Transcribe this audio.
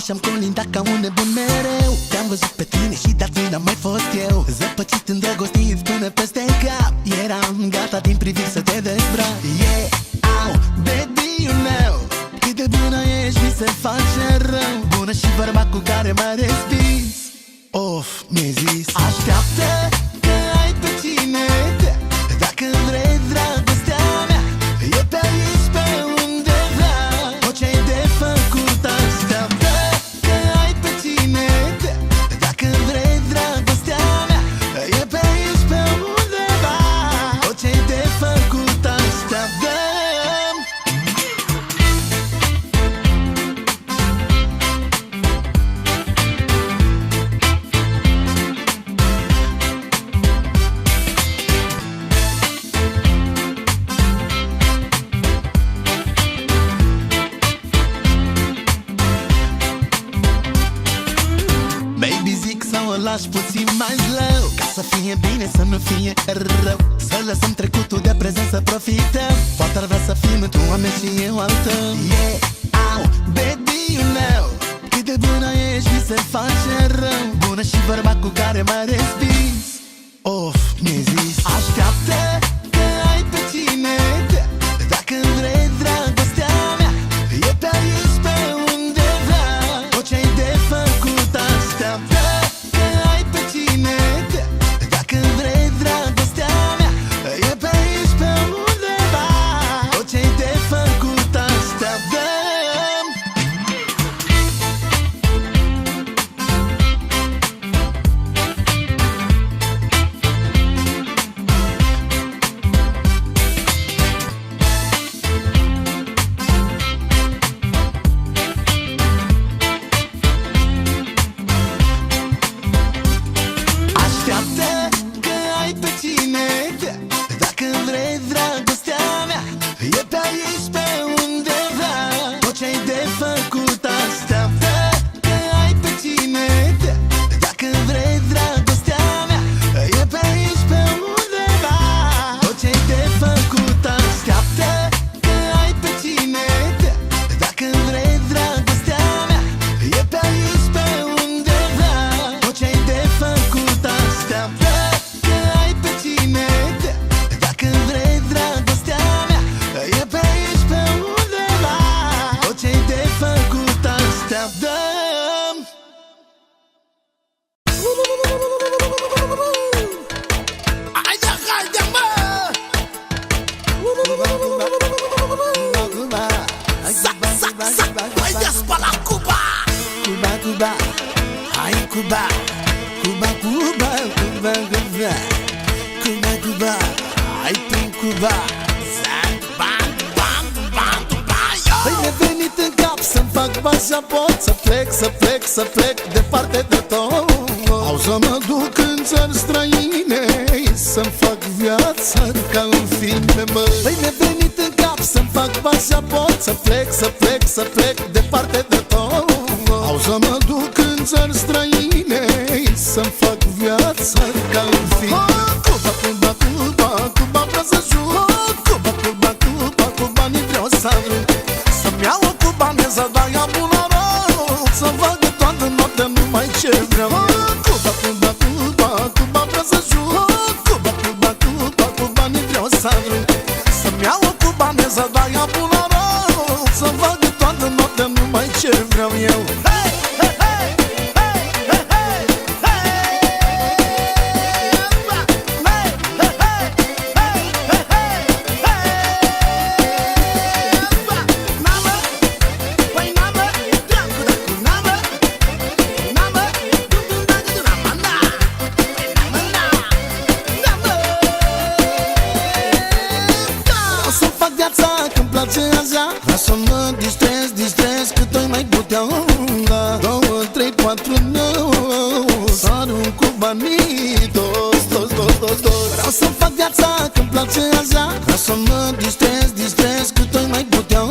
și-am colindat ca un nebun mereu. Te-am văzut pe tine și de atunci n-am mai fost eu. Zăpăcit îndrăgostit până peste cap. Eram gata din priviri să te dezbrac. Yeah, au, baby-ul meu, cât de bună ești, mi se face rău. Bună și bărbat cu care m-ai respins. Of, mi-ai zis, așteaptă că ai pe cine. Dacă vrei dragostea mea, e pe aici pe undeva. Tot ce ai de făcut, așteaptă că ai pe cine. Dacă vrei dragostea mea, e pe aici pe undeva. Tot ce ai de făcut, așteaptă. Baby, zic să o lași puțin mai slow, ca să fie bine, să nu fie rău. Să lăsăm trecutul de prezent, să profităm. Poate ar vrea să fim tu a mea și eu al tău. Yeah, au, baby-ul meu, cât de bună ești, mi se face rău. Bună și bărbat cu care m-ai respins. Of, mi-ai zis, așteaptă că ai pe cine. Dacă vrei dragostea mea, e pe aici pe undeva. Tot ce ai de făcut, așteaptă că ai pe cine. Dacă vrei dragostea mea, e pe aici pe undeva. Tot ce ai de făcut, așteaptă. Așteaptă că ai pe cine. Dacă vrei dragostea mea, e pe aici pe undeva. Tot ce ai de făcut, așteaptă că ai pe cine. Dacă vrei dragostea mea, e pe aici pe undeva. Tot ce ai de făcut, așteaptă că ai pe cine. Dacă vrei dragostea mea, e pe aici pe undeva. Tot ce ai de făcut, așteaptă că ai pe cine. Dacă vrei dragostea mea, e pe aici pe undeva. Tot ce ai de făcut, așteaptă. Haide, mă! Haide, spăla Cuba! Cuba, Cuba, hai Cuba! Cuba, Cuba, Cuba, Cuba, Cuba, Cuba, hai prin Cuba. Zang, bang, bang, bang, bang, yo! Păi mi-a venit în cap să-mi fac pașaport, să plec, să plec, să plec departe de tot. Au să mă duc în țări străine, să-mi fac viața ca în filme, mă. Păi mi-a venit în cap să-mi fac pașaport, să plec, să plec, să plec departe de tot. Au să mă duc în țări străine, să-mi fac viața ca în film. Cuba, Cuba, Cuba, Cuba vreau să joc. Cuba, Cuba, Cuba, cubanii vreau să arunc. Să-mi iau o cubaneză, dar ea bună rău, să facă toată noaptea numai ce vreau. Cuba, Cuba, Cuba, Cuba vreau să joc. Cuba, Cuba, Cuba, cubanii vreau să arunc. Să-mi iau o cubaneză, dar ea bună rău, să facă toată noaptea numai ce vreau eu. Vreau să mă distrez, distrez cât o mai putea. 2, 3, 4, 9, să arunc cu banii, dos, dos, dos, dos, dos. Vreau să fac viața când place așa. Vreau să mă distrez, distrez cât o mai putea.